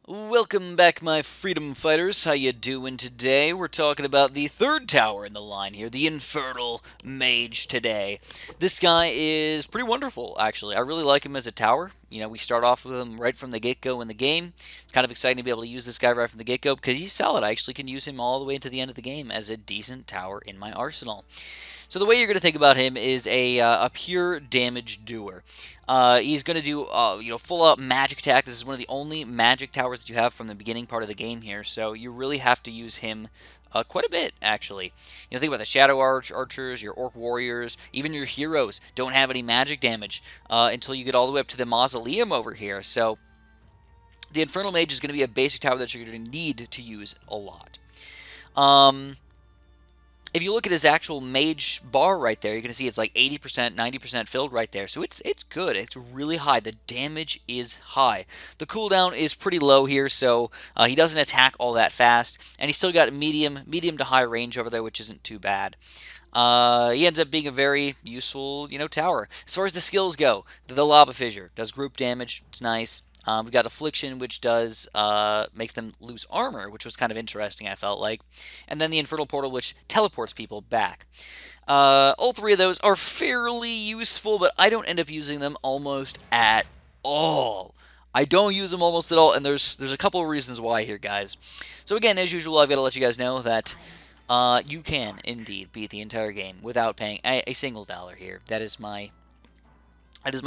Welcome back, my freedom fighters. How you doing today? We're talking about the third tower in the line here, the Infernal Mage today. This guy is pretty wonderful, actually. I really like him as a tower. You know, we start off with him right from the get-go in the game. It's kind of exciting to be able to use this guy right from the get-go because he's solid. I actually can use him all the way into the end of the game as a decent tower in my arsenal. So the way you're going to think about him is a pure damage doer. He's going to do full out magic attack. This is one of the only magic towers that you have from the beginning part of the game here. So you really have to use him quite a bit, actually. Think about the Shadow Archers, your Orc Warriors, even your heroes don't have any magic damage until you get all the way up to the Mausoleum over here. So the Infernal Mage is going to be a basic tower that you're going to need to use a lot. If you look at his actual mage bar right there, you're going to see it's like 80%, 90% filled right there. So it's good. It's really high. The damage is high. The cooldown is pretty low here, so he doesn't attack all that fast. And he's still got medium to high range over there, which isn't too bad. He ends up being a very useful, tower. As far as the skills go, the Lava Fissure does group damage. It's nice. We've got Affliction, which does make them lose armor, which was kind of interesting, I felt like. And then the Infernal Portal, which teleports people back. All three of those are fairly useful, but I don't end up using them almost at all. I don't use them almost at all, and there's a couple of reasons why here, guys. So again, as usual, I've got to let you guys know that you can indeed beat the entire game without paying a single dollar here. That is my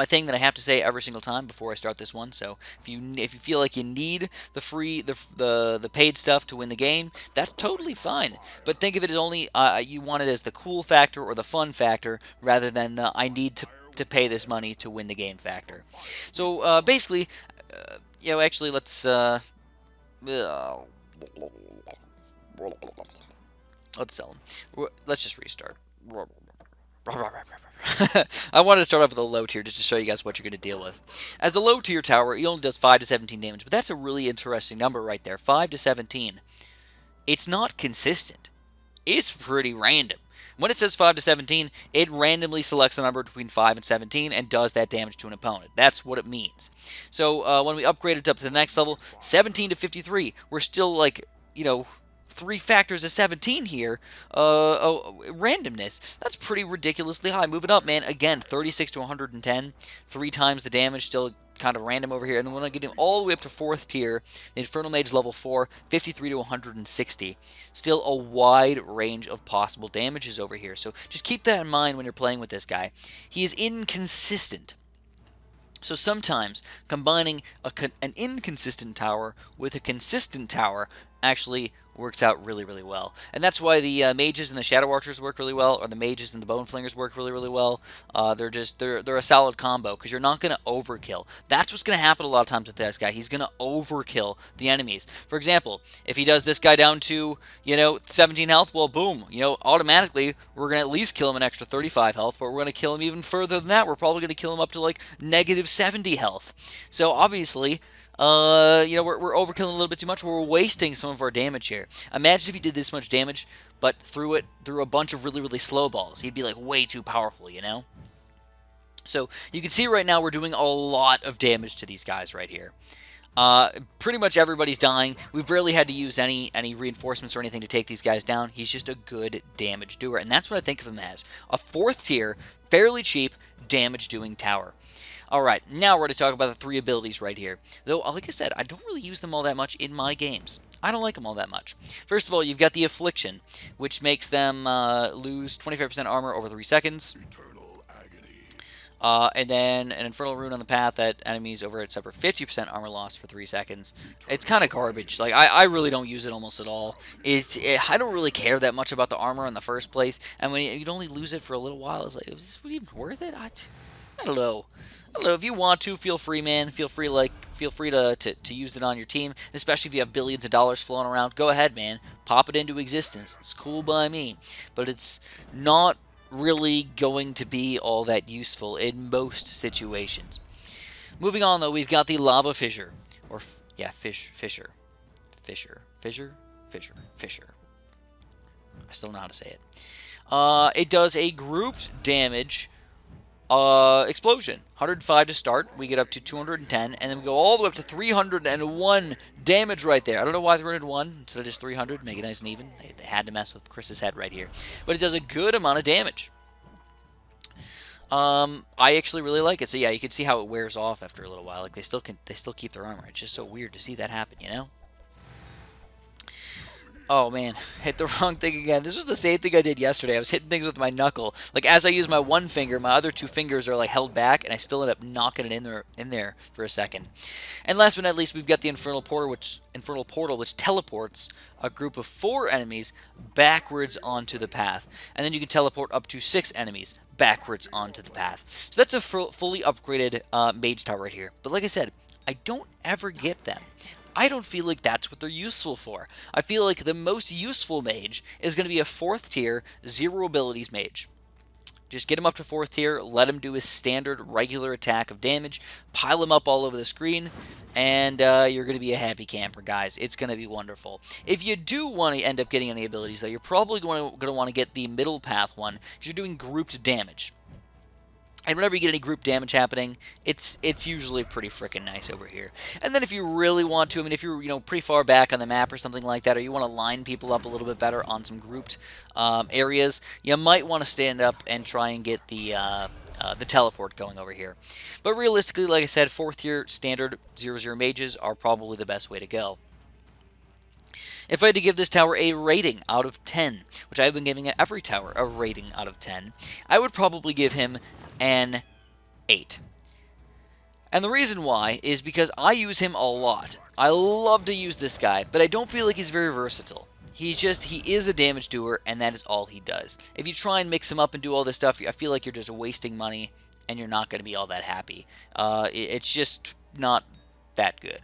thing that I have to say every single time before I start this one. So if you feel like you need the free the paid stuff to win the game, that's totally fine. But think of it as only you want it as the cool factor or the fun factor rather than the I need to pay this money to win the game factor. So basically, actually let's sell them. Let's just restart. I wanted to start off with a low tier just to show you guys what you're going to deal with. As a low tier tower, he only does 5 to 17 damage, but that's a really interesting number right there. 5 to 17. It's not consistent. It's pretty random. When it says 5 to 17, it randomly selects a number between 5 and 17 and does that damage to an opponent. That's what it means. So when we upgrade it up to the next level, 17 to 53, we're still like, 3 factors of 17 here. Randomness. That's pretty ridiculously high. Moving up, man. Again, 36 to 110. 3 times the damage. Still kind of random over here. And then when I get him all the way up to 4th tier, the Infernal Mage level 4, 53 to 160. Still a wide range of possible damages over here. So just keep that in mind when you're playing with this guy. He is inconsistent. So sometimes combining an inconsistent tower with a consistent tower actually works out really, really well. And that's why the mages and the shadow archers work really well, or the mages and the bone flingers work really, really well. They're a solid combo because you're not going to overkill. That's what's going to happen a lot of times with this guy. He's going to overkill the enemies. For example, if he does this guy down to 17 health, well, boom, automatically we're going to at least kill him an extra 35 health, but we're going to kill him even further than that. We're probably going to kill him up to like negative 70 health. So obviously, we're overkilling a little bit too much. We're wasting some of our damage here. Imagine if he did this much damage, but threw a bunch of really, really slow balls. He'd be like way too powerful, So you can see right now we're doing a lot of damage to these guys right here. Pretty much everybody's dying. We've rarely had to use any reinforcements or anything to take these guys down. He's just a good damage doer, and that's what I think of him as. A 4th tier, fairly cheap, damage doing tower. Alright, now we're going to talk about the 3 abilities right here. Though, like I said, I don't really use them all that much in my games. I don't like them all that much. First of all, you've got the Affliction, which makes them lose 25% armor over 3 seconds. And then an Infernal Rune on the path that enemies over it suffer 50% armor loss for 3 seconds. It's kind of garbage. Like, I really don't use it almost at all. I don't really care that much about the armor in the first place. And when you'd only lose it for a little while, it's like, is this even worth it? I don't know. If you want to, feel free, man. Feel free to use it on your team, especially if you have billions of dollars flowing around. Go ahead, man. Pop it into existence. It's cool by me. But it's not really going to be all that useful in most situations. Moving on, though, we've got the Lava Fissure. Fissure. I still don't know how to say it. It does a grouped damage Explosion. 105 to start. We get up to 210, and then we go all the way up to 301 damage right there. I don't know why 301 instead of just 300. Make it nice and even. They had to mess with Chris's head right here. But it does a good amount of damage. I actually really like it. So yeah, you can see how it wears off after a little while. Like they still keep their armor. It's just so weird to see that happen, you know? Oh man, hit the wrong thing again. This was the same thing I did yesterday. I was hitting things with my knuckle. Like as I use my one finger, my other two fingers are like held back, and I still end up knocking it in there for a second. And last but not least, we've got the Infernal Portal, which teleports a group of 4 enemies backwards onto the path, and then you can teleport up to 6 enemies backwards onto the path. So that's a fully upgraded mage tower right here. But like I said, I don't ever get them. I don't feel like that's what they're useful for. I feel like the most useful mage is going to be a 4th tier, 0 abilities mage. Just get him up to 4th tier, let him do his standard regular attack of damage, pile him up all over the screen, and you're going to be a happy camper, guys. It's going to be wonderful. If you do want to end up getting any abilities, though, you're probably going to want to get the middle path one, because you're doing grouped damage. And whenever you get any group damage happening, it's usually pretty freaking nice over here. And then if you really want to, I mean, if you're pretty far back on the map or something like that, or you want to line people up a little bit better on some grouped areas, you might want to stand up and try and get the teleport going over here. But realistically, like I said, 4th tier standard 0/0 mages are probably the best way to go. If I had to give this tower a rating out of 10, which I've been giving every tower a rating out of 10, I would probably give him an 8. And the reason why is because I use him a lot. I love to use this guy, but I don't feel like he's very versatile. He is a damage doer, and that is all he does. If you try and mix him up and do all this stuff, I feel like you're just wasting money, and you're not going to be all that happy. It's just not that good.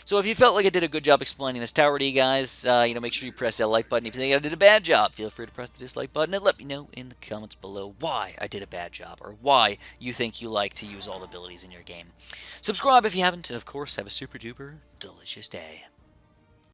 So if you felt like I did a good job explaining this tower to you guys, make sure you press that like button. If you think I did a bad job, feel free to press the dislike button and let me know in the comments below why I did a bad job or why you think you like to use all the abilities in your game. Subscribe if you haven't, and of course, have a super duper delicious day.